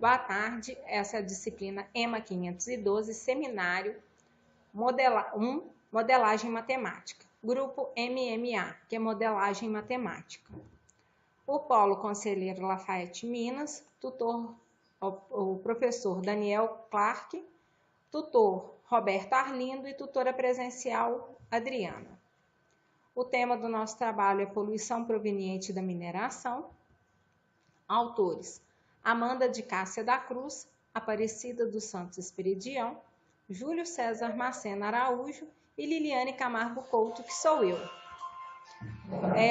Boa tarde, essa é a disciplina EMA 512, seminário 1, modelagem matemática. Grupo MMA, que é modelagem matemática. O Polo Conselheiro Lafayette Minas, tutor o professor Daniel Clark, tutor Roberto Arlindo e tutora presencial Adriana. O tema do nosso trabalho é poluição proveniente da mineração. Autores: Amanda de Cássia da Cruz, Aparecida dos Santos Esperidião, Júlio César Macena Araújo e Liliane Camargo Couto, que sou eu.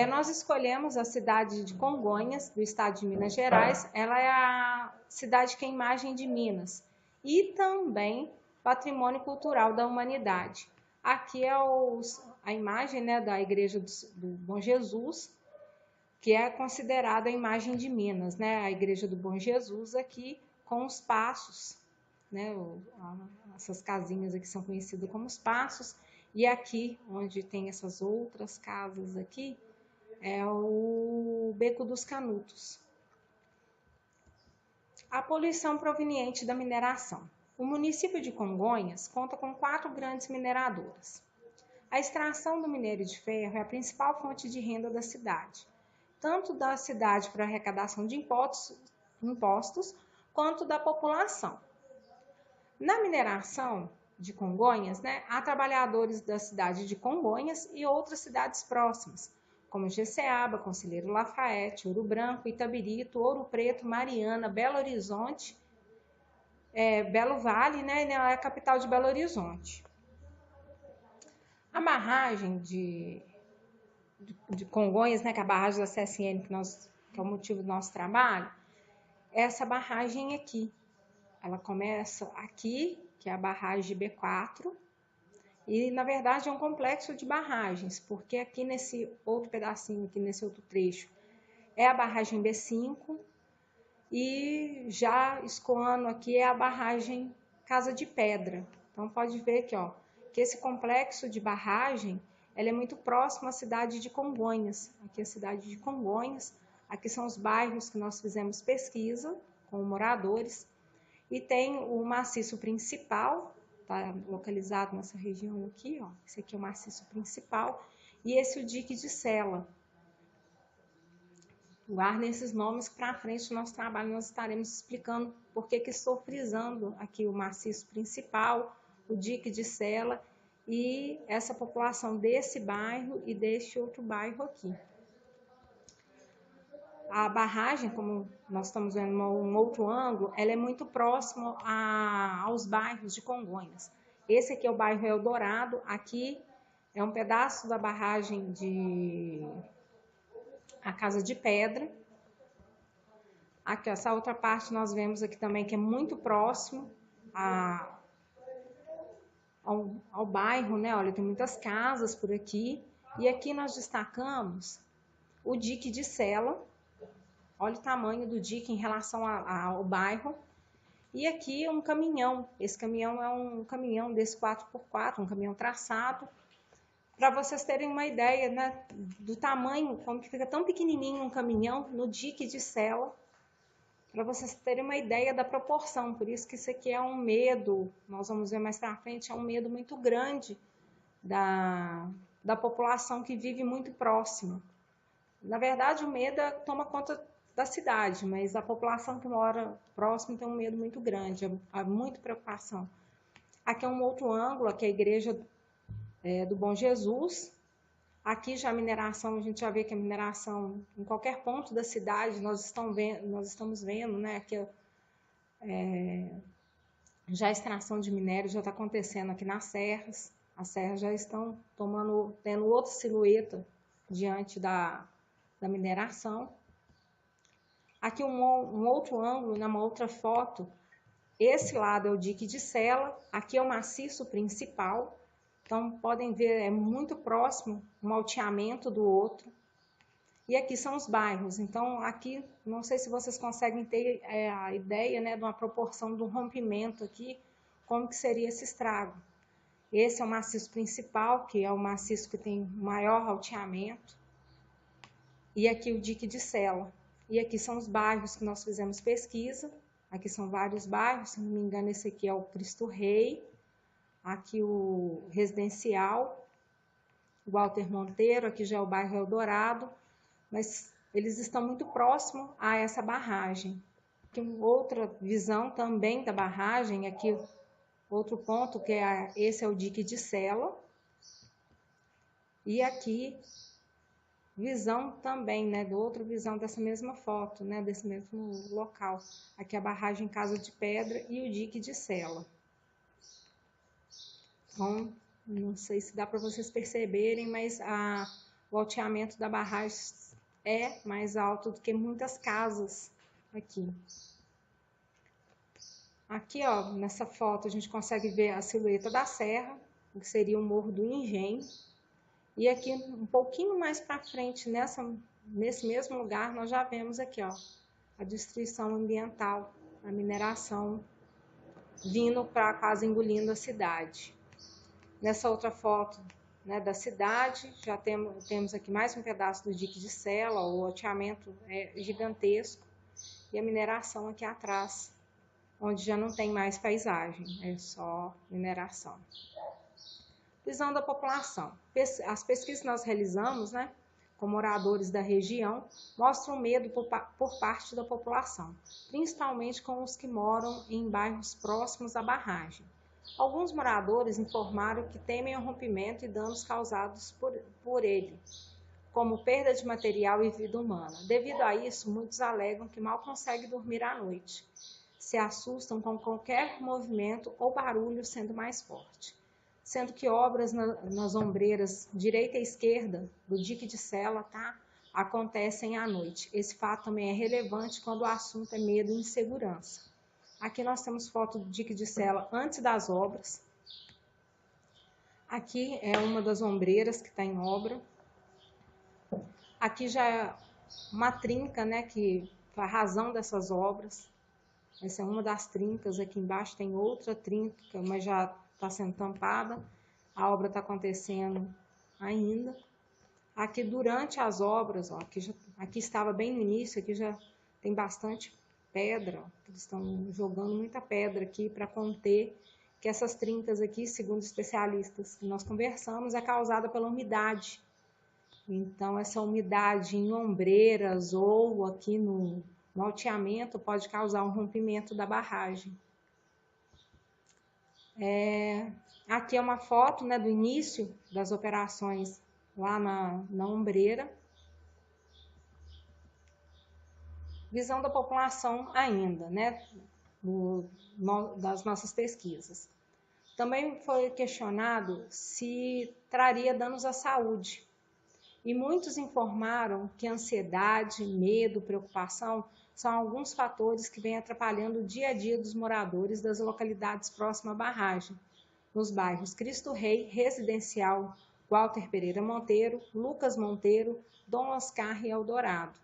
Nós escolhemos a cidade de Congonhas, do estado de Minas Gerais. Ela é a cidade que é imagem de Minas e também patrimônio cultural da humanidade. Aqui é a imagem, né, da igreja do Bom Jesus, que é considerada a imagem de Minas, né? A igreja do Bom Jesus aqui com os passos, né? Essas casinhas aqui são conhecidas como os passos, e aqui, onde tem essas outras casas aqui, é o Beco dos Canutos. A poluição proveniente da mineração. O município de Congonhas conta com 4 grandes mineradoras. A extração do minério de ferro é a principal fonte de renda da cidade, tanto da cidade para arrecadação de impostos, quanto da população. Na mineração de Congonhas, né, há trabalhadores da cidade de Congonhas e outras cidades próximas, como Jeceaba, Conselheiro Lafayette, Ouro Branco, Itabirito, Ouro Preto, Mariana, Belo Horizonte, Belo Vale, né, é a capital de Belo Horizonte. A barragem de Congonhas, né, que é a barragem da CSN, que é o motivo do nosso trabalho, essa barragem aqui. Ela começa aqui, que é a barragem B4, e na verdade é um complexo de barragens, porque aqui nesse outro pedacinho, aqui nesse outro trecho, é a barragem B5, e já escoando aqui é a barragem Casa de Pedra. Então pode ver aqui, ó, que esse complexo de barragem, ela é muito próximo à cidade de Congonhas. Aqui é a cidade de Congonhas, aqui são os bairros que nós fizemos pesquisa com moradores, e tem o maciço principal, tá localizado nessa região aqui, ó. Esse aqui é o maciço principal, e esse é o dique de Sela. Guardem esses nomes, que para frente do nosso trabalho nós estaremos explicando por que estou frisando aqui o maciço principal, o dique de Sela e essa população desse bairro e deste outro bairro aqui. A barragem, como nós estamos vendo um outro ângulo, ela é muito próximo aos bairros de Congonhas. Esse aqui é o bairro Eldorado, aqui é um pedaço da barragem de a Casa de Pedra. Aqui, essa outra parte nós vemos aqui também que é muito próximo ao bairro, né? Olha, tem muitas casas por aqui. E aqui nós destacamos o dique de Sela. Olha o tamanho do dique em relação ao bairro. E aqui um caminhão. Esse caminhão é um caminhão desse 4x4, um caminhão traçado. Para vocês terem uma ideia, né, do tamanho, como que fica tão pequenininho um caminhão no dique de Sela. Para vocês terem uma ideia da proporção. Por isso que isso aqui é um medo, nós vamos ver mais para frente, é um medo muito grande da população que vive muito próximo. Na verdade, o medo toma conta da cidade, mas a população que mora próximo tem um medo muito grande, há muita preocupação. Aqui é um outro ângulo, aqui é a igreja do Bom Jesus. Aqui já a mineração, a gente já vê que a mineração em qualquer ponto da cidade, nós estamos vendo, né, que já a extração de minério já está acontecendo aqui nas serras. As serras já estão tendo outra silhueta diante da mineração. Aqui um outro ângulo, numa outra foto, esse lado é o dique de Sela, aqui é o maciço principal. Então, podem ver, é muito próximo um alteamento do outro. E aqui são os bairros. Então, aqui, não sei se vocês conseguem ter a ideia, né, de uma proporção do rompimento aqui, como que seria esse estrago. Esse é o maciço principal, que é o maciço que tem maior alteamento. E aqui o dique de Sela. E aqui são os bairros que nós fizemos pesquisa. Aqui são vários bairros, se não me engano, esse aqui é o Cristo Rei, aqui o Residencial, Walter Monteiro, aqui já é o bairro Eldorado, mas eles estão muito próximos a essa barragem. Aqui outra visão também da barragem, aqui outro ponto que esse é o dique de Sela, e aqui visão também, né, do outra visão dessa mesma foto, né, desse mesmo local. Aqui a barragem Casa de Pedra e o dique de Sela. Então, não sei se dá para vocês perceberem, mas o alteamento da barragem é mais alto do que muitas casas aqui. Aqui, ó, nessa foto a gente consegue ver a silhueta da serra, que seria o Morro do Engenho. E aqui, um pouquinho mais para frente, nesse mesmo lugar, nós já vemos aqui, ó, a destruição ambiental, a mineração vindo para quase engolindo a cidade. Nessa outra foto, né, da cidade, já temos aqui mais um pedaço do dique de Sela, o loteamento é gigantesco, e a mineração aqui atrás, onde já não tem mais paisagem, é só mineração. Visão da população. As pesquisas que nós realizamos, né, com moradores da região, mostram medo por parte da população, principalmente com os que moram em bairros próximos à barragem. Alguns moradores informaram que temem o rompimento e danos causados por ele, como perda de material e vida humana. Devido a isso, muitos alegam que mal conseguem dormir à noite, se assustam com qualquer movimento ou barulho sendo mais forte. Sendo que obras nas ombreiras direita e esquerda do dique de Sela, acontecem à noite. Esse fato também é relevante quando o assunto é medo e insegurança. Aqui nós temos foto do dique de Sela antes das obras. Aqui é uma das ombreiras que está em obra. Aqui já é uma trinca, né, que foi a razão dessas obras. Essa é uma das trincas. Aqui embaixo tem outra trinca, mas já está sendo tampada. A obra está acontecendo ainda. Aqui durante as obras, ó, aqui estava bem no início, aqui já tem bastante pedra. Ó, eles estão jogando muita pedra aqui para conter que essas trincas aqui, segundo especialistas que nós conversamos, é causada pela umidade. Então, essa umidade em ombreiras ou aqui no alteamento pode causar um rompimento da barragem. Aqui é uma foto, né, do início das operações lá na ombreira. Visão da população ainda, né, das nossas pesquisas. Também foi questionado se traria danos à saúde. E muitos informaram que ansiedade, medo, preocupação são alguns fatores que vêm atrapalhando o dia a dia dos moradores das localidades próximas à barragem, nos bairros Cristo Rei, Residencial, Walter Pereira Monteiro, Lucas Monteiro, Dom Oscar e Eldorado.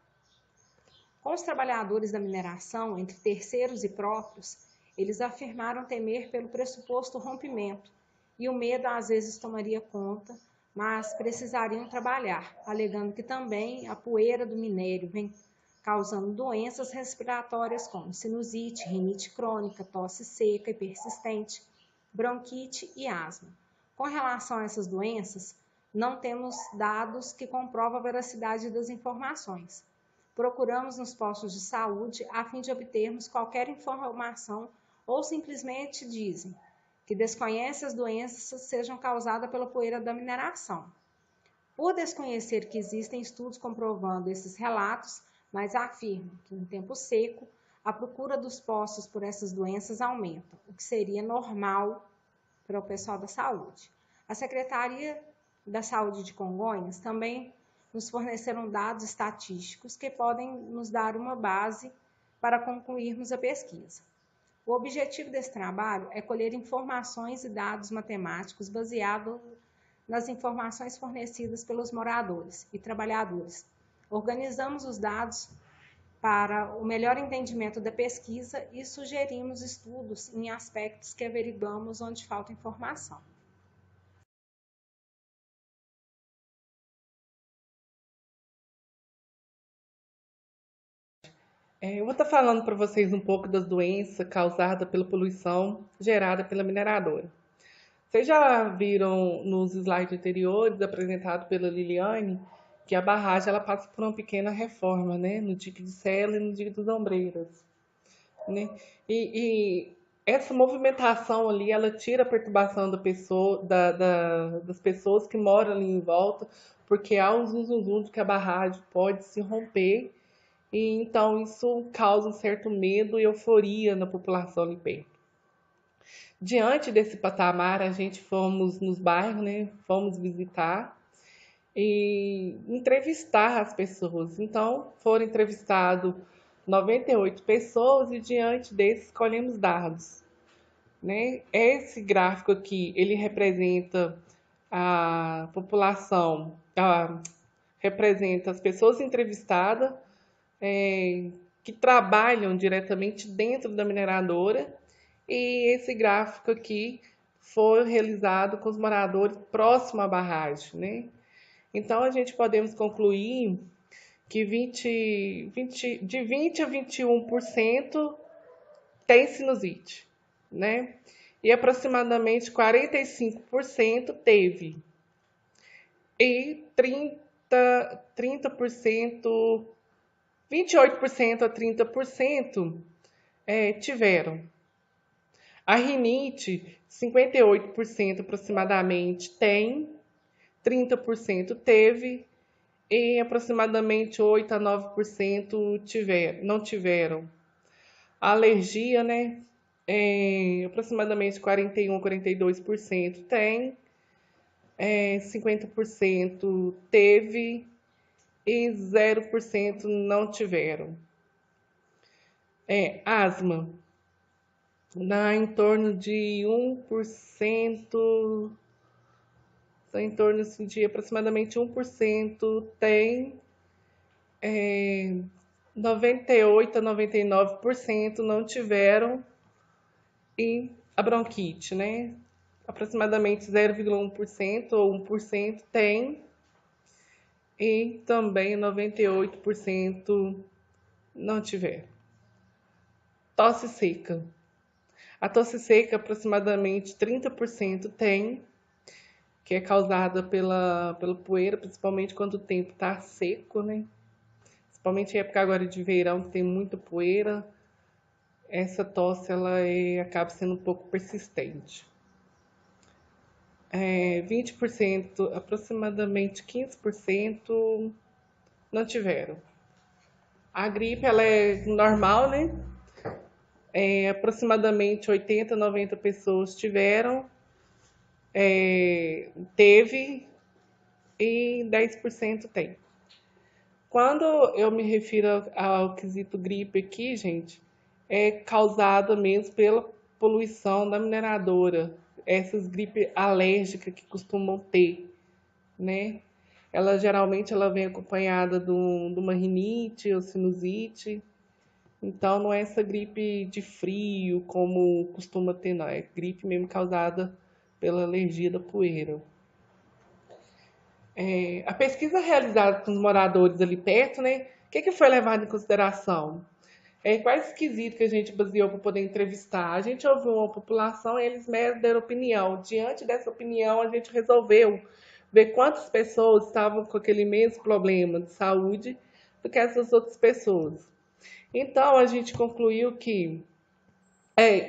Com os trabalhadores da mineração, entre terceiros e próprios, eles afirmaram temer pelo pressuposto rompimento, e o medo às vezes tomaria conta, mas precisariam trabalhar, alegando que também a poeira do minério vem causando doenças respiratórias como sinusite, rinite crônica, tosse seca e persistente, bronquite e asma. Com relação a essas doenças, não temos dados que comprovam a veracidade das informações. Procuramos nos postos de saúde a fim de obtermos qualquer informação ou simplesmente dizem que desconhecem as doenças sejam causadas pela poeira da mineração. Por desconhecer que existem estudos comprovando esses relatos, mas afirmam que em tempo seco, a procura dos postos por essas doenças aumenta, o que seria normal para o pessoal da saúde. A Secretaria da Saúde de Congonhas também nos forneceram dados estatísticos que podem nos dar uma base para concluirmos a pesquisa. O objetivo desse trabalho é colher informações e dados matemáticos baseados nas informações fornecidas pelos moradores e trabalhadores. Organizamos os dados para o melhor entendimento da pesquisa e sugerimos estudos em aspectos que averiguamos onde falta informação. Eu vou estar falando para vocês um pouco das doenças causadas pela poluição gerada pela mineradora. Vocês já viram nos slides anteriores, apresentado pela Liliane, que a barragem ela passa por uma pequena reforma, né? No dique de Sela e no dique dos Ombreiras, né? E essa movimentação ali, ela tira a perturbação da pessoa, das pessoas que moram ali em volta, porque há um zum, zum, zum de que a barragem pode se romper e então isso causa um certo medo e euforia na população ali perto. Diante desse patamar, a gente fomos nos bairros, né? Fomos visitar e entrevistar as pessoas. Então, foram entrevistados 98 pessoas e diante desses escolhemos dados, né? Esse gráfico aqui, ele representa a população, representa as pessoas entrevistadas que trabalham diretamente dentro da mineradora e esse gráfico aqui foi realizado com os moradores próximo à barragem, né? Então a gente podemos concluir que de 20 a 21% tem sinusite, né? E aproximadamente 45% teve. E 30%, 28% a 30% tiveram. A rinite, 58% aproximadamente tem, 30% teve e aproximadamente 8 a 9% não tiveram. A alergia, né? Aproximadamente 41 a 42% tem, 50% teve e 0% não tiveram. Asma, dá em torno de 1%, dá em torno assim, de aproximadamente 1% tem, 98 a 99% não tiveram, e a bronquite, né? Aproximadamente 0,1% ou 1% tem, e também 98% não tiveram. Tosse seca. A tosse seca, aproximadamente 30% tem, que é causada pela poeira, principalmente quando o tempo está seco, né? Principalmente em época agora de verão, que tem muita poeira, essa tosse ela acaba sendo um pouco persistente. 20%, aproximadamente 15% não tiveram. A gripe ela é normal, né? Aproximadamente 80, 90 pessoas tiveram, teve e 10% tem. Quando eu me refiro ao quesito gripe aqui, gente, é causada mesmo pela poluição da mineradora, essas gripes alérgicas que costumam ter, né? Ela geralmente ela vem acompanhada de uma rinite ou sinusite, então não é essa gripe de frio como costuma ter, não, é gripe mesmo causada pela alergia da poeira. A pesquisa realizada com os moradores ali perto, né? O que foi levado em consideração? Quais quesitos que a gente baseou para poder entrevistar? A gente ouviu uma população e eles mesmos deram opinião. Diante dessa opinião, a gente resolveu ver quantas pessoas estavam com aquele mesmo problema de saúde do que essas outras pessoas. Então, a gente concluiu que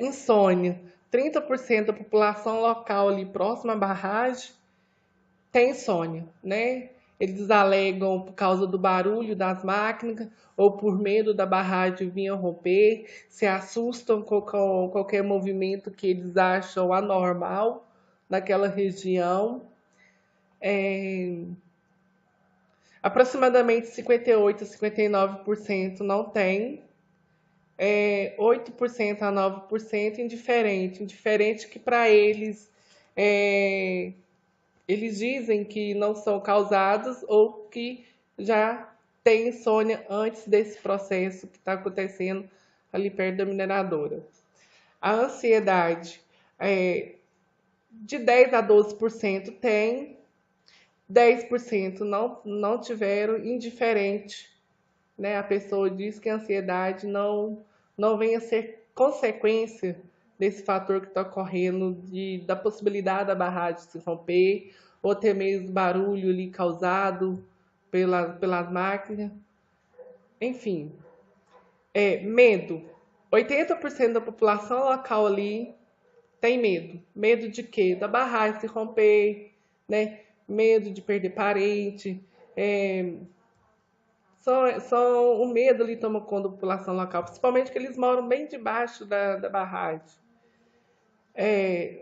insônia. 30% da população local ali próxima à barragem tem insônia, né? Eles alegam por causa do barulho das máquinas ou por medo da barragem vir a romper, se assustam com qualquer movimento que eles acham anormal naquela região. É, aproximadamente 58 a 59% não tem, 8% a 9% indiferente. Indiferente que para eles dizem que não são causados ou que já tem insônia antes desse processo que está acontecendo ali perto da mineradora. A ansiedade, de 10 a 12% tem, 10% não tiveram, indiferente. né, a pessoa diz que a ansiedade não vem a ser consequência desse fator que está ocorrendo, da possibilidade da barragem se romper, ou até mesmo barulho ali causado pelas máquinas. Enfim, medo. 80% da população local ali tem medo. Medo de quê? Da barragem se romper, né? Medo de perder parente. Só o medo ali toma conta da população local, principalmente que eles moram bem debaixo da barragem.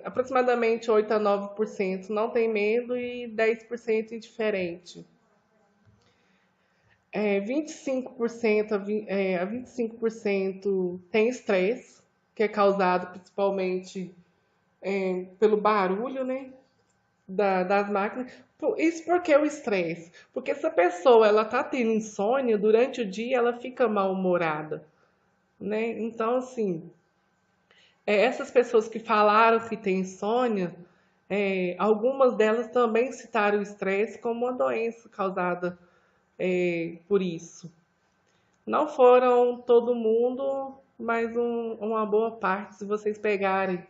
Aproximadamente 8 a 9% não tem medo e 10% indiferente. 25% a 25% tem estresse, que é causado principalmente pelo barulho, né, das máquinas. Isso porque o estresse? Porque se a pessoa ela tá tendo insônia durante o dia, ela fica mal-humorada, né? Então, assim, essas pessoas que falaram que têm insônia, algumas delas também citaram o estresse como uma doença causada por isso. Não foram todo mundo, mas uma boa parte. Se vocês pegarem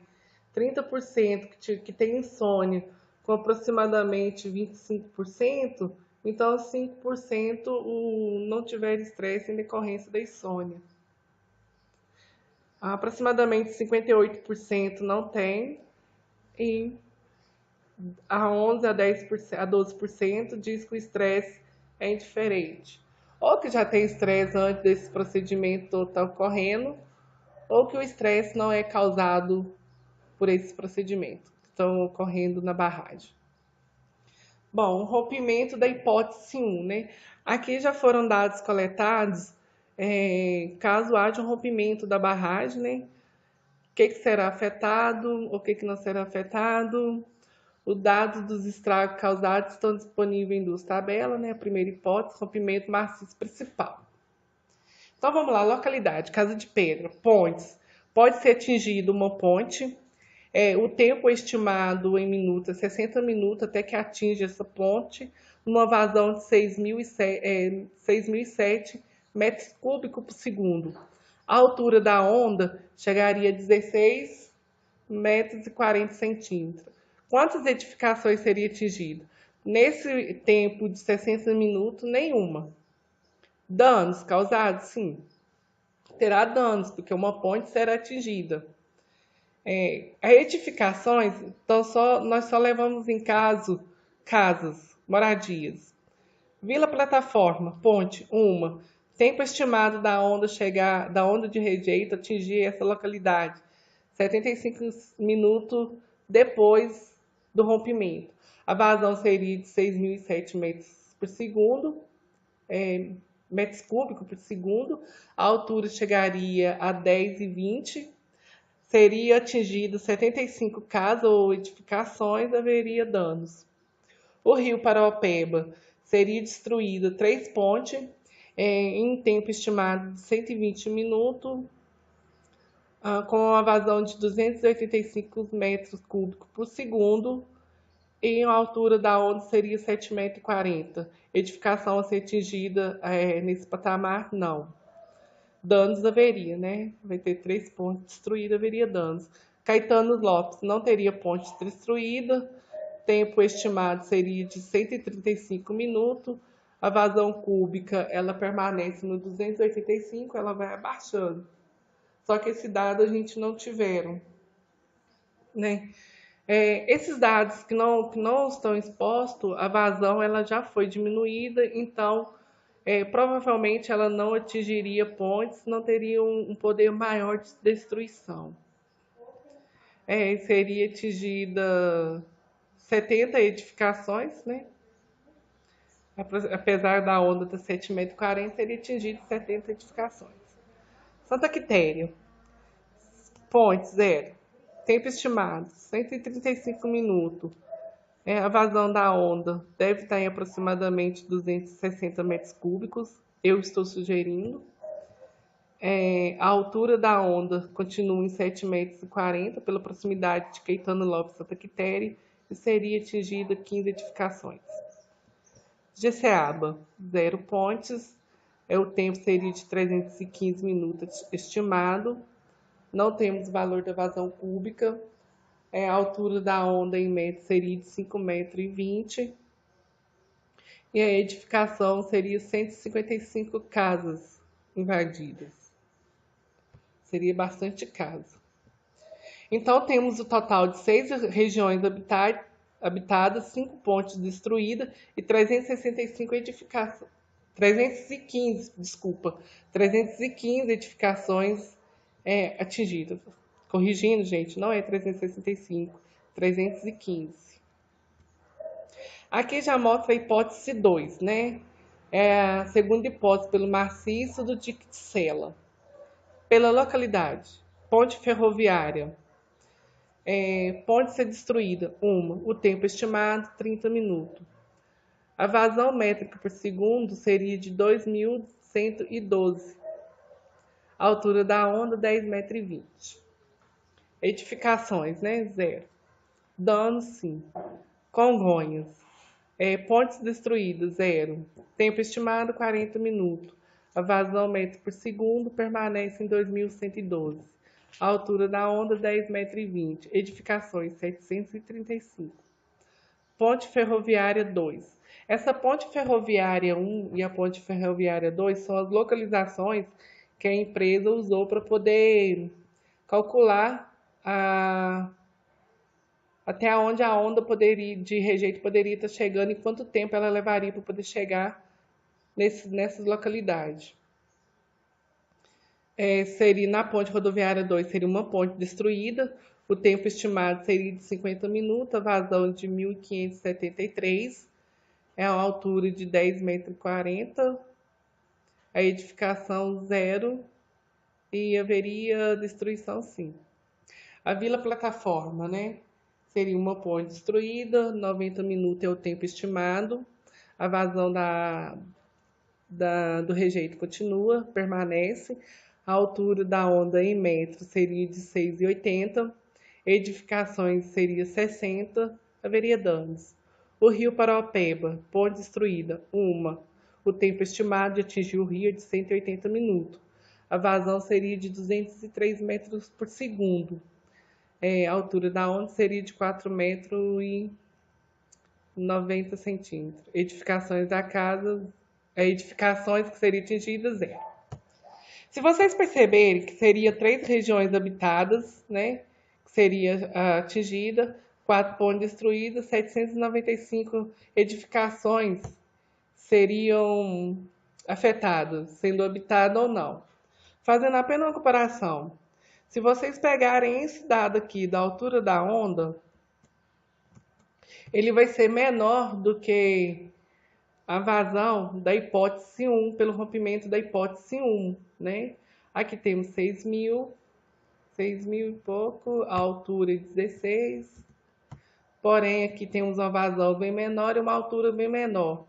30% que tem insônia, com aproximadamente 25%, então 5% não tiver estresse em decorrência da insônia. Aproximadamente 58% não tem e a 11 a 10%, a 12% diz que o estresse é indiferente. Ou que já tem estresse antes desse procedimento estar ocorrendo, ou que o estresse não é causado por esse procedimento que estão ocorrendo na barragem. Bom, o rompimento da hipótese 1, né? Aqui já foram dados coletados, caso haja um rompimento da barragem, né? O que será afetado, o que não será afetado. Os dados dos estragos causados estão disponíveis em duas tabelas, né? A primeira hipótese, rompimento maciço principal. Então vamos lá, localidade, Casa de Pedra, pontes. Pode ser atingido uma ponte. O tempo estimado em minutos é 60 minutos até que atinja essa ponte, numa vazão de 6.007 metros cúbicos por segundo. A altura da onda chegaria a 16 metros e 40 centímetros. Quantas edificações seria atingido? Nesse tempo de 60 minutos, nenhuma. Danos causados? Sim. Terá danos, porque uma ponte será atingida. As edificações, então nós só levamos em caso casas, moradias. Vila Plataforma, ponte, uma. Tempo estimado da onda de rejeito atingir essa localidade, 75 minutos depois do rompimento. A vazão seria de 6.007 metros por segundo, metros cúbicos por segundo. A altura chegaria a 10,20. Seria atingido 75 casas ou edificações, haveria danos. O rio Paraopeba seria destruído 3 pontes em tempo estimado de 120 minutos, com uma vazão de 285 metros cúbicos por segundo, e a altura da onda seria 7,40 m. Edificação a ser atingida nesse patamar? Não. Danos haveria, né? Vai ter 3 pontes destruídas, haveria danos. Caetano Lopes não teria ponte destruída, tempo estimado seria de 135 minutos. A vazão cúbica, ela permanece no 285, ela vai abaixando. Só que esse dado a gente não tiveram, né? Esses dados que não estão expostos, a vazão ela já foi diminuída, então provavelmente ela não atingiria pontes, não teria um poder maior de destruição. Seria atingida 70 edificações, né? Apesar da onda estar 7,40 m, seria atingido 70 edificações. Santa Quitéria, ponte 0. Tempo estimado, 135 minutos. A vazão da onda deve estar em aproximadamente 260 metros cúbicos. Eu estou sugerindo. A altura da onda continua em 7,40 metros pela proximidade de Caetano Lopes e Santa Quitéria e seria atingida 15 edificações. Jeceaba, 0 pontes. O tempo seria de 315 minutos estimado. Não temos o valor da vazão cúbica. A altura da onda em metros seria de 5,20 m. E a edificação seria 155 casas invadidas. Seria bastante casa. Então, temos o total de 6 regiões habitadas, 5 pontes destruídas e 365 edificações. 315 edificações atingidas. Corrigindo, gente, não é 365, 315. Aqui já mostra a hipótese 2, né? A segunda hipótese pelo maciço do dique de Sela. Pela localidade, ponte ferroviária. Ponte ser destruída, 1. O tempo estimado, 30 minutos. A vazão métrica por segundo seria de 2.112. A altura da onda, 10,20 m. Edificações, né? 0. Danos, sim. Congonhas. Pontes destruídas, 0. Tempo estimado, 40 minutos. A vazão métrica por segundo permanece em 2.112. A altura da onda, 10,20 m. Edificações, 735. Ponte ferroviária 2. Essa ponte ferroviária 1 e a ponte ferroviária 2 são as localizações que a empresa usou para poder calcular até onde a onda de rejeito poderia estar chegando e quanto tempo ela levaria para poder chegar nessas localidades. Seria na ponte rodoviária 2, seria uma ponte destruída, o tempo estimado seria de 50 minutos, a vazão de 1.573, a altura de 10,40 m, a edificação 0 e haveria destruição sim. A Vila Plataforma, né? Seria uma ponte destruída, 90 minutos é o tempo estimado, a vazão do rejeito continua, permanece, a altura da onda em metros seria de 6,80, edificações seria 60, haveria danos. O Rio Paraopeba, ponte destruída, 1. O tempo estimado de atingir o rio é de 180 minutos. A vazão seria de 203 metros por segundo. A altura da onda seria de 4 metros e 90 centímetros. Edificações da casa, edificações que seriam atingidas, 0. Se vocês perceberem que seria 3 regiões habitadas, né, que seria atingida, 4 pontes destruídas, 795 edificações seriam afetadas, sendo habitada ou não. Fazendo apenas uma comparação, se vocês pegarem esse dado aqui da altura da onda, ele vai ser menor do que a vazão da hipótese 1, pelo rompimento da hipótese 1, né? Aqui temos 6.000 e pouco, a altura é 16, porém aqui temos uma vazão bem menor e uma altura bem menor.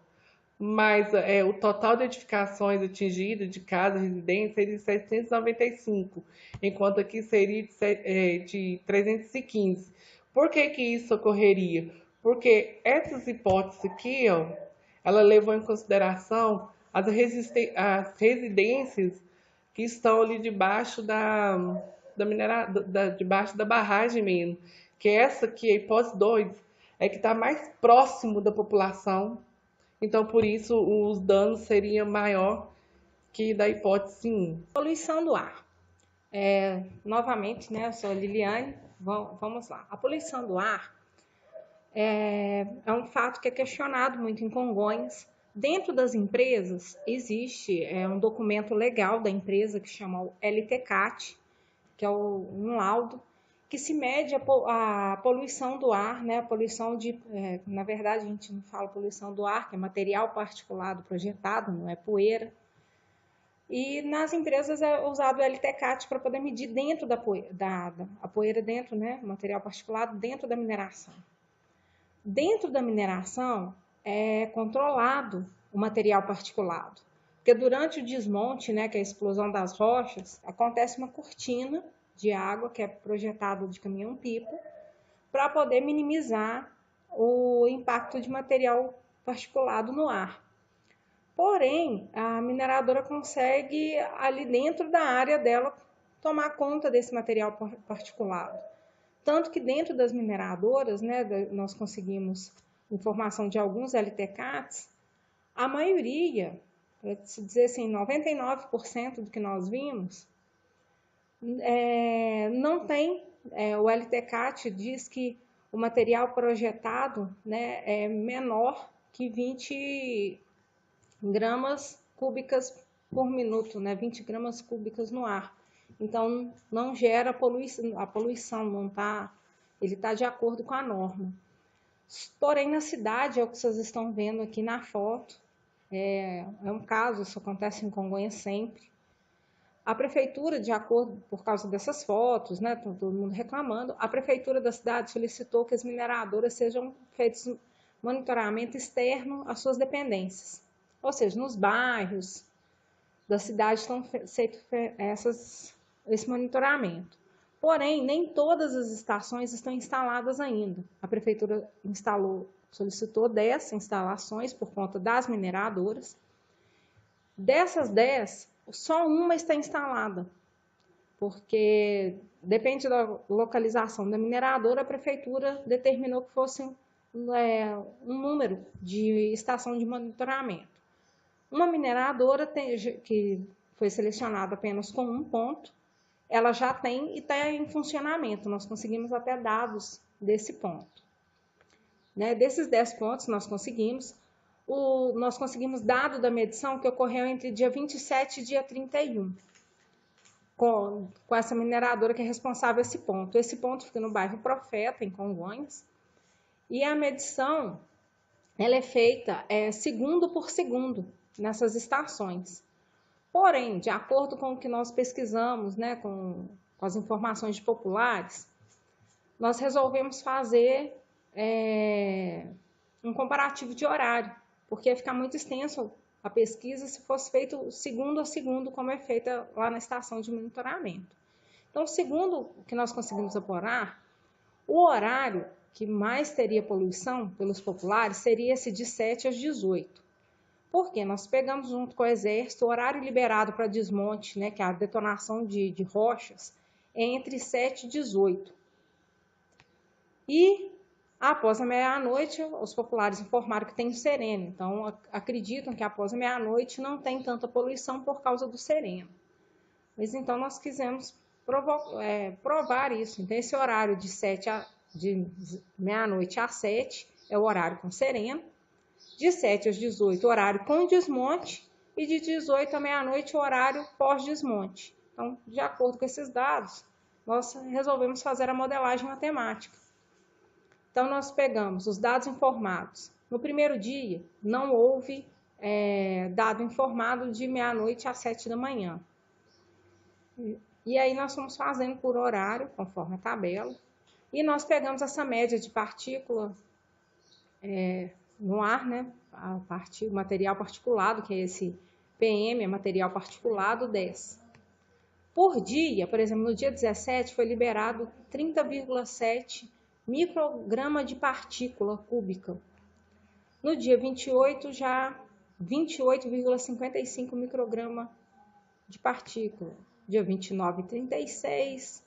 Mas o total de edificações atingidas de casa e residência seria de 795, enquanto aqui seria de 315. Por que isso ocorreria? Porque essas hipóteses aqui, ó, ela levou em consideração as residências que estão ali debaixo debaixo da barragem mesmo. Que essa aqui, a hipótese 2, é que está mais próximo da população. Então, por isso, os danos seriam maior que da hipótese 1. Poluição do ar. Novamente, né, eu sou a Liliane. Vamos lá. A poluição do ar é um fato que é questionado muito em Congonhas. Dentro das empresas, existe um documento legal da empresa que chama o LTCAT, que é um laudo que se mede a poluição do ar, né? A poluição na verdade, a gente não fala poluição do ar, que é material particulado projetado, não é poeira. E nas empresas é usado o LTCAT para poder medir dentro da poeira dentro, né? Material particulado dentro da mineração. Dentro da mineração é controlado o material particulado, porque durante o desmonte, né, que é a explosão das rochas, acontece uma cortina de água que é projetada de caminhão-pipa para poder minimizar o impacto de material particulado no ar. Porém, a mineradora consegue, ali dentro da área dela, tomar conta desse material particulado. Tanto que dentro das mineradoras, né, nós conseguimos informação de alguns LTCATs, a maioria, para se dizer assim, 99% do que nós vimos, não tem, o LTCAT diz que o material projetado, né, é menor que 20 gramas cúbicas por minuto, né, 20 gramas cúbicas no ar. Então, não gera poluição, a poluição não está, ele está de acordo com a norma. Porém, na cidade, é o que vocês estão vendo aqui na foto, é um caso, isso acontece em Congonhas sempre. A prefeitura, de acordo, por causa dessas fotos, né, todo mundo reclamando, a prefeitura da cidade solicitou que as mineradoras sejam feitos monitoramento externo às suas dependências. Ou seja, nos bairros da cidade estão feito esse monitoramento. Porém, nem todas as estações estão instaladas ainda. A prefeitura solicitou 10 instalações por conta das mineradoras. Dessas 10, só uma está instalada, porque depende da localização da mineradora, a prefeitura determinou que fosse um número de estação de monitoramento. Uma mineradora que foi selecionada apenas com um ponto, ela já tem e está em funcionamento. Nós conseguimos até dados desse ponto. Né? Desses 10 pontos nós conseguimos dado da medição que ocorreu entre dia 27 e dia 31, com essa mineradora que é responsável esse ponto. Esse ponto fica no bairro Profeta, em Congonhas, e a medição ela é feita segundo por segundo nessas estações. Porém, de acordo com o que nós pesquisamos, né, com as informações de populares, nós resolvemos fazer um comparativo de horário, porque ia ficar muito extenso a pesquisa se fosse feito segundo a segundo, como é feita lá na estação de monitoramento. Então, segundo o que nós conseguimos apurar, o horário que mais teria poluição pelos populares seria esse de 7 às 18. Porque nós pegamos junto com o Exército o horário liberado para desmonte, né, que é a detonação de rochas, é entre 7 e 18. E após a meia-noite, os populares informaram que tem o sereno. Então, acreditam que após a meia-noite não tem tanta poluição por causa do sereno. Mas então nós quisemos provar isso. Então, esse horário de meia-noite às 7 é o horário com sereno. De 7 às 18, horário com desmonte, e de 18 à meia-noite, o horário pós-desmonte. Então, de acordo com esses dados, nós resolvemos fazer a modelagem matemática. Então, nós pegamos os dados informados. No primeiro dia, não houve dado informado de meia-noite às 7 da manhã. E aí, nós fomos fazendo por horário, conforme a tabela, e nós pegamos essa média de partícula no ar, né? O material particulado, que é esse PM, é material particulado 10. Por dia, por exemplo, no dia 17 foi liberado 30,7 micrograma de partícula cúbica. No dia 28, já 28,55 micrograma de partícula. Dia 29, 36.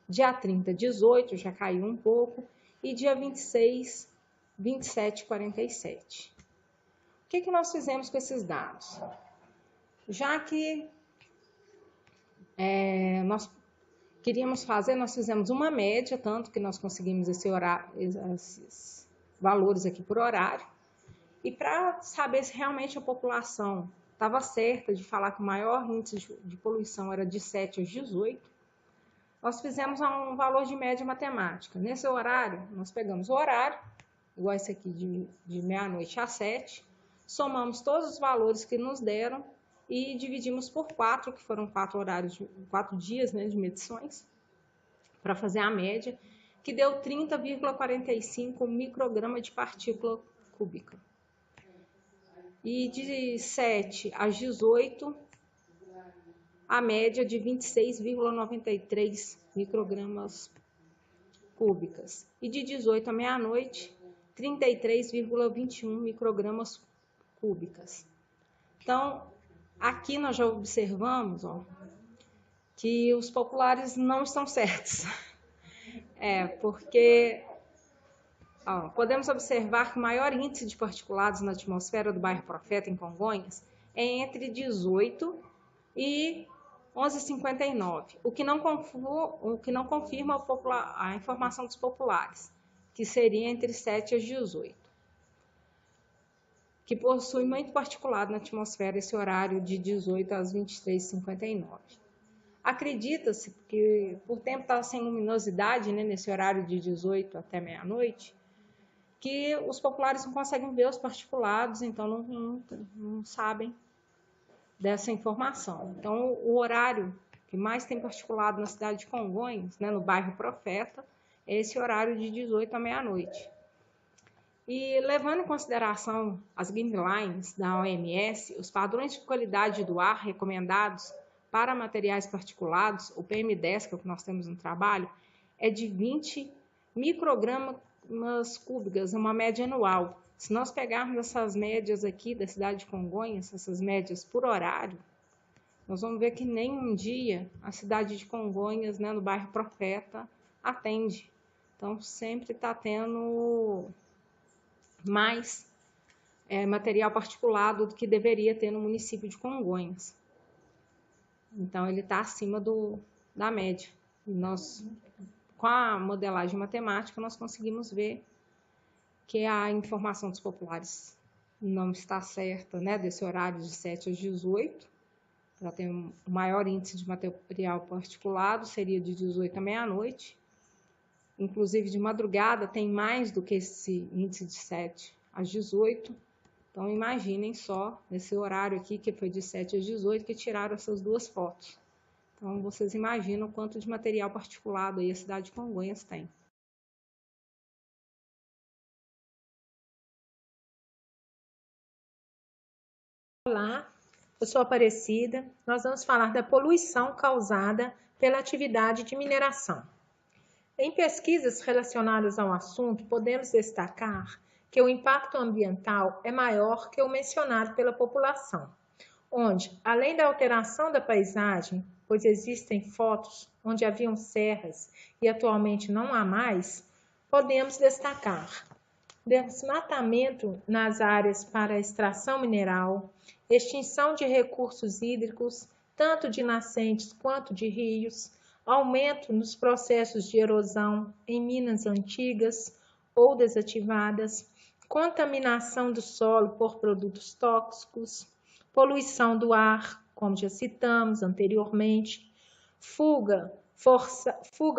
Dia 30, 18, já caiu um pouco. E dia 26, 27,47. O que nós fizemos com esses dados? Já que nós queríamos fazer, nós fizemos uma média, tanto que nós conseguimos esses valores aqui por horário, e para saber se realmente a população estava certa de falar que o maior índice de poluição era de 7 às 18, nós fizemos um valor de média matemática. Nesse horário, nós pegamos o horário, igual esse aqui de meia-noite às 7, somamos todos os valores que nos deram e dividimos por 4, que foram 4 dias, né, de medições, para fazer a média, que deu 30,45 micrograma de partícula cúbica. E de 7 às 18, a média de 26,93 microgramas cúbicas. E de 18 à meia-noite, 33,21 microgramas cúbicas. O Então, aqui nós já observamos, ó, que os populares não estão certos. Porque podemos observar que o maior índice de particulados na atmosfera do bairro Profeta, em Congonhas, é entre 18 e 11,59, o que não confirma a informação dos populares, que seria entre 7 e 18, que possui muito particulado na atmosfera esse horário de 18 às 23h59. Acredita-se que, por tempo estar sem luminosidade, né, nesse horário de 18 até meia-noite, que os populares não conseguem ver os particulados, então não sabem dessa informação. Então, o horário que mais tem particulado na cidade de Congonhas, né, no bairro Profeta, é esse horário de 18 à meia-noite. E levando em consideração as guidelines da OMS, os padrões de qualidade do ar recomendados para materiais particulados, o PM10, que é o que nós temos no trabalho, é de 20 microgramas cúbicas, uma média anual. Se nós pegarmos essas médias aqui da cidade de Congonhas, essas médias por horário, nós vamos ver que nem um dia a cidade de Congonhas, né, no bairro Profeta, atende. Então, sempre está tendo mais material particulado do que deveria ter no município de Congonhas. Então, ele está acima da média. E nós, com a modelagem matemática, nós conseguimos ver que a informação dos populares não está certa, né, desse horário de 7 às 18. Ela tem um maior índice de material particulado, seria de 18 à meia-noite. Inclusive, de madrugada, tem mais do que esse índice de 7 às 18. Então, imaginem só, nesse horário aqui, que foi de 7 às 18, que tiraram essas duas fotos. Então, vocês imaginam quanto de material particulado aí a cidade de Congonhas tem. Olá, eu sou Aparecida. Nós vamos falar da poluição causada pela atividade de mineração. Em pesquisas relacionadas ao assunto, podemos destacar que o impacto ambiental é maior que o mencionado pela população, onde, além da alteração da paisagem, pois existem fotos onde haviam serras e atualmente não há mais, podemos destacar desmatamento nas áreas para extração mineral, extinção de recursos hídricos, tanto de nascentes quanto de rios, aumento nos processos de erosão em minas antigas ou desativadas, contaminação do solo por produtos tóxicos, poluição do ar, como já citamos anteriormente, fuga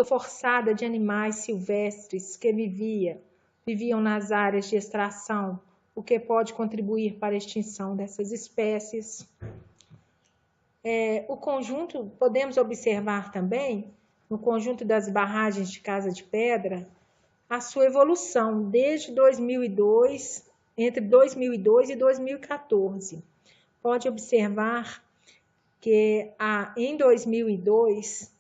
forçada de animais silvestres que viviam nas áreas de extração, o que pode contribuir para a extinção dessas espécies. O conjunto, podemos observar também, no conjunto das barragens de Casa de Pedra, a sua evolução desde 2002, entre 2002 e 2014. Pode observar que em 2002,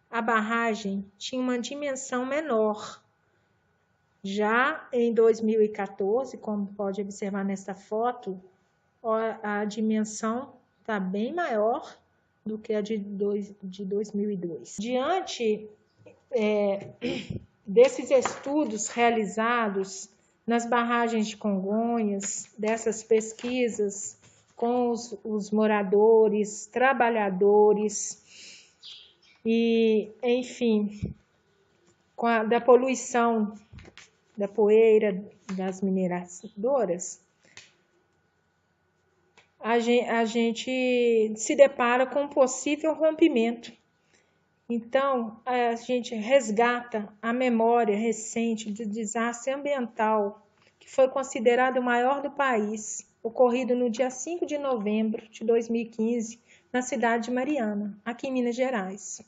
a barragem tinha uma dimensão menor. Já em 2014, como pode observar nesta foto, a dimensão está bem maior do que a de 2002. Diante desses estudos realizados nas barragens de Congonhas, dessas pesquisas com os moradores, trabalhadores e, enfim, da poluição da poeira das mineradoras, a gente se depara com um possível rompimento. Então, a gente resgata a memória recente do desastre ambiental, que foi considerado o maior do país, ocorrido no dia 5 de novembro de 2015, na cidade de Mariana, aqui em Minas Gerais.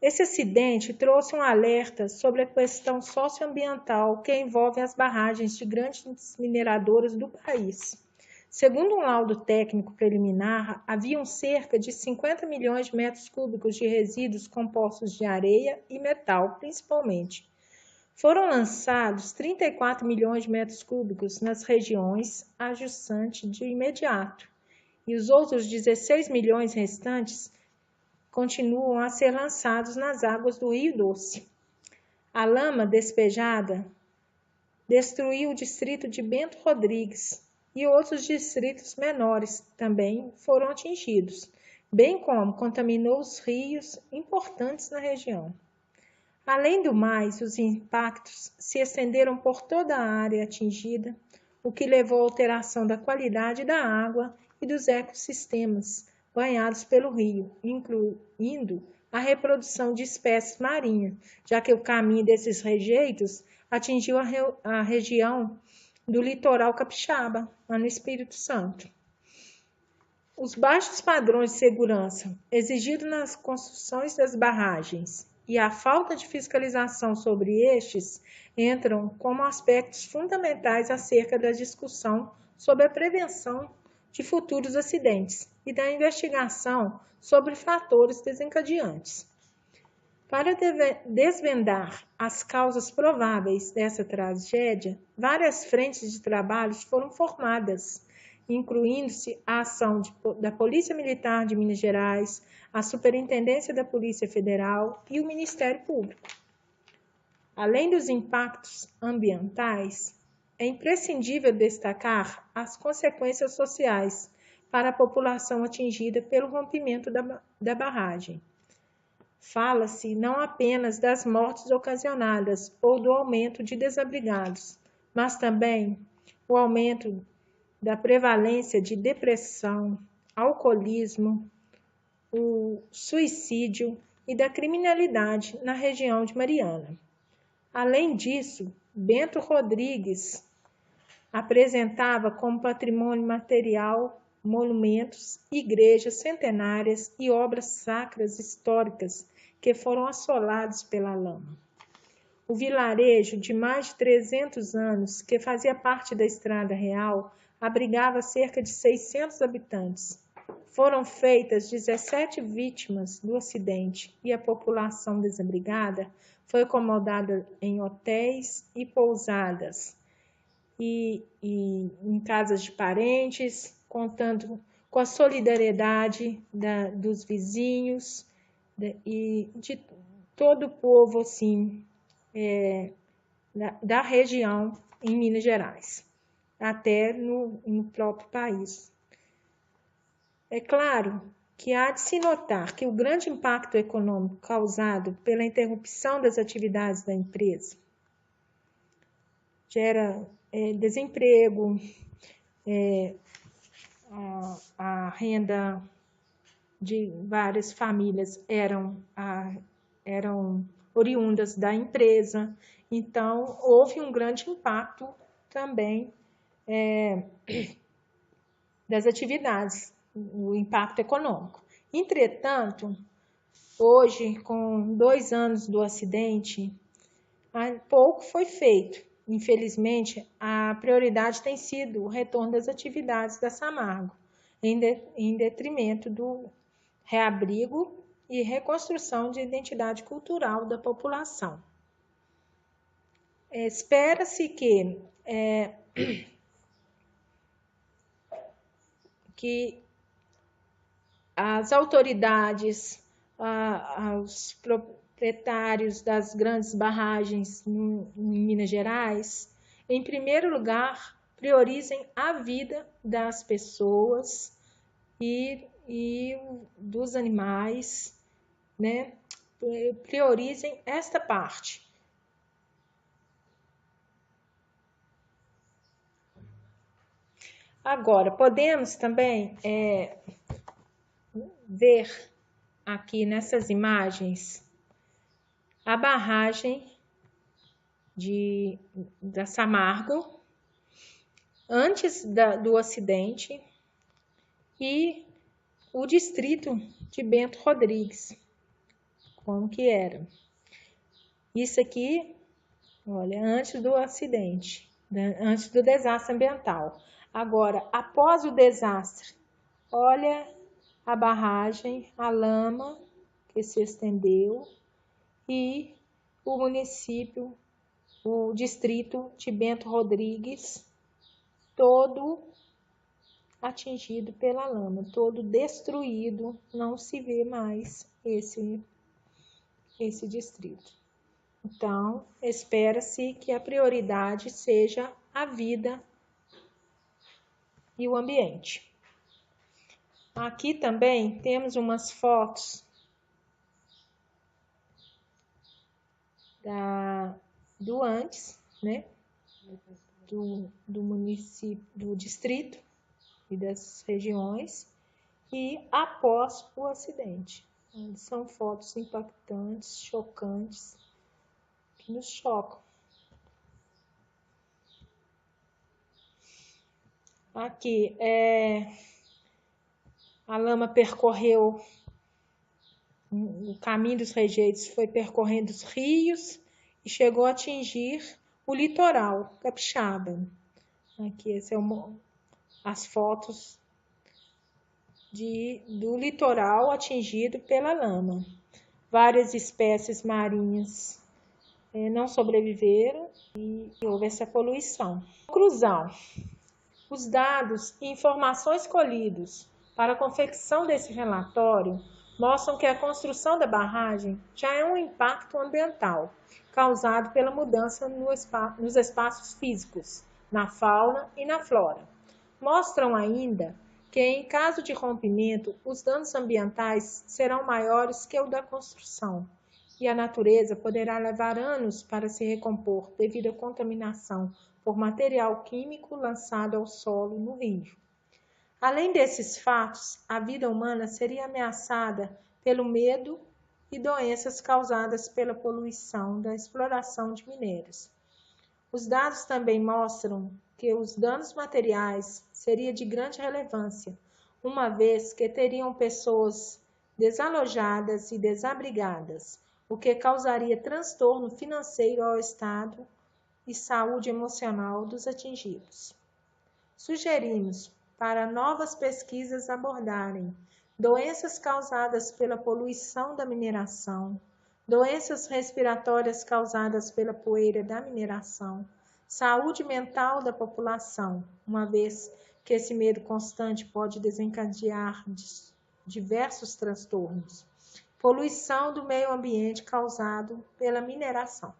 Esse acidente trouxe um alerta sobre a questão socioambiental que envolve as barragens de grandes mineradoras do país. Segundo um laudo técnico preliminar, haviam cerca de 50 milhões de metros cúbicos de resíduos compostos de areia e metal, principalmente. Foram lançados 34 milhões de metros cúbicos nas regiões adjacentes de imediato, e os outros 16 milhões restantes continuam a ser lançados nas águas do Rio Doce. A lama despejada destruiu o distrito de Bento Rodrigues e outros distritos menores também foram atingidos, bem como contaminou os rios importantes na região. Além do mais, os impactos se estenderam por toda a área atingida, o que levou à alteração da qualidade da água e dos ecossistemas banhados pelo rio, incluindo a reprodução de espécies marinhas, já que o caminho desses rejeitos atingiu a região do litoral capixaba, lá no Espírito Santo. Os baixos padrões de segurança exigidos nas construções das barragens e a falta de fiscalização sobre estes entram como aspectos fundamentais acerca da discussão sobre a prevenção de futuros acidentes e da investigação sobre fatores desencadeantes. Para desvendar as causas prováveis dessa tragédia, várias frentes de trabalho foram formadas, incluindo-se a ação da Polícia Militar de Minas Gerais, a Superintendência da Polícia Federal e o Ministério Público. Além dos impactos ambientais, é imprescindível destacar as consequências sociais para a população atingida pelo rompimento da barragem. Fala-se não apenas das mortes ocasionadas ou do aumento de desabrigados, mas também o aumento da prevalência de depressão, alcoolismo, o suicídio e da criminalidade na região de Mariana. Além disso, Bento Rodrigues apresentava como patrimônio material monumentos, igrejas centenárias e obras sacras históricas que foram assolados pela lama. O vilarejo de mais de 300 anos, que fazia parte da Estrada Real, abrigava cerca de 600 habitantes. Foram feitas 17 vítimas do acidente e a população desabrigada foi acomodada em hotéis e pousadas e em casas de parentes, contando com a solidariedade dos vizinhos e de todo o povo assim, da região em Minas Gerais, até no próprio país. É claro que há de se notar que o grande impacto econômico causado pela interrupção das atividades da empresa gera desemprego, a renda de várias famílias eram oriundas da empresa, então houve um grande impacto também das atividades, o impacto econômico. Entretanto, hoje, com 2 anos do acidente, pouco foi feito. Infelizmente, a prioridade tem sido o retorno das atividades da Samargo, em detrimento do reabrigo e reconstrução de identidade cultural da população. Espera-se que as autoridades, os proprietários das grandes barragens em Minas Gerais, em primeiro lugar, priorizem a vida das pessoas e dos animais, né? Priorizem esta parte. Agora, podemos também ver aqui nessas imagens a barragem da Samargo antes do acidente e o distrito de Bento Rodrigues, como que era. Isso aqui, olha, antes do acidente, antes do desastre ambiental. Agora, após o desastre, olha a barragem, a lama que se estendeu e o município, o distrito de Bento Rodrigues, todo atingido pela lama, todo destruído, não se vê mais esse distrito. Então, espera-se que a prioridade seja a vida e o ambiente. Aqui também temos umas fotos do antes, né? Do município, do distrito e das regiões, e após o acidente. São fotos impactantes, chocantes, que nos chocam. Aqui, a lama percorreu, o caminho dos rejeitos foi percorrendo os rios e chegou a atingir o litoral capixaba. Aqui, esse é as fotos do litoral atingido pela lama. Várias espécies marinhas não sobreviveram e houve essa poluição. Conclusão: os dados e informações colhidos para a confecção desse relatório mostram que a construção da barragem já é um impacto ambiental causado pela mudança nos espaços físicos, na fauna e na flora. Mostram ainda que, em caso de rompimento, os danos ambientais serão maiores que o da construção, e a natureza poderá levar anos para se recompor devido à contaminação por material químico lançado ao solo no rio. Além desses fatos, a vida humana seria ameaçada pelo medo e doenças causadas pela poluição da exploração de minérios. Os dados também mostram que os danos materiais seriam de grande relevância, uma vez que teriam pessoas desalojadas e desabrigadas, o que causaria transtorno financeiro ao Estado e saúde emocional dos atingidos. Sugerimos para novas pesquisas abordarem doenças causadas pela poluição da mineração, doenças respiratórias causadas pela poeira da mineração, saúde mental da população, uma vez que esse medo constante pode desencadear diversos transtornos, poluição do meio ambiente causado pela mineração.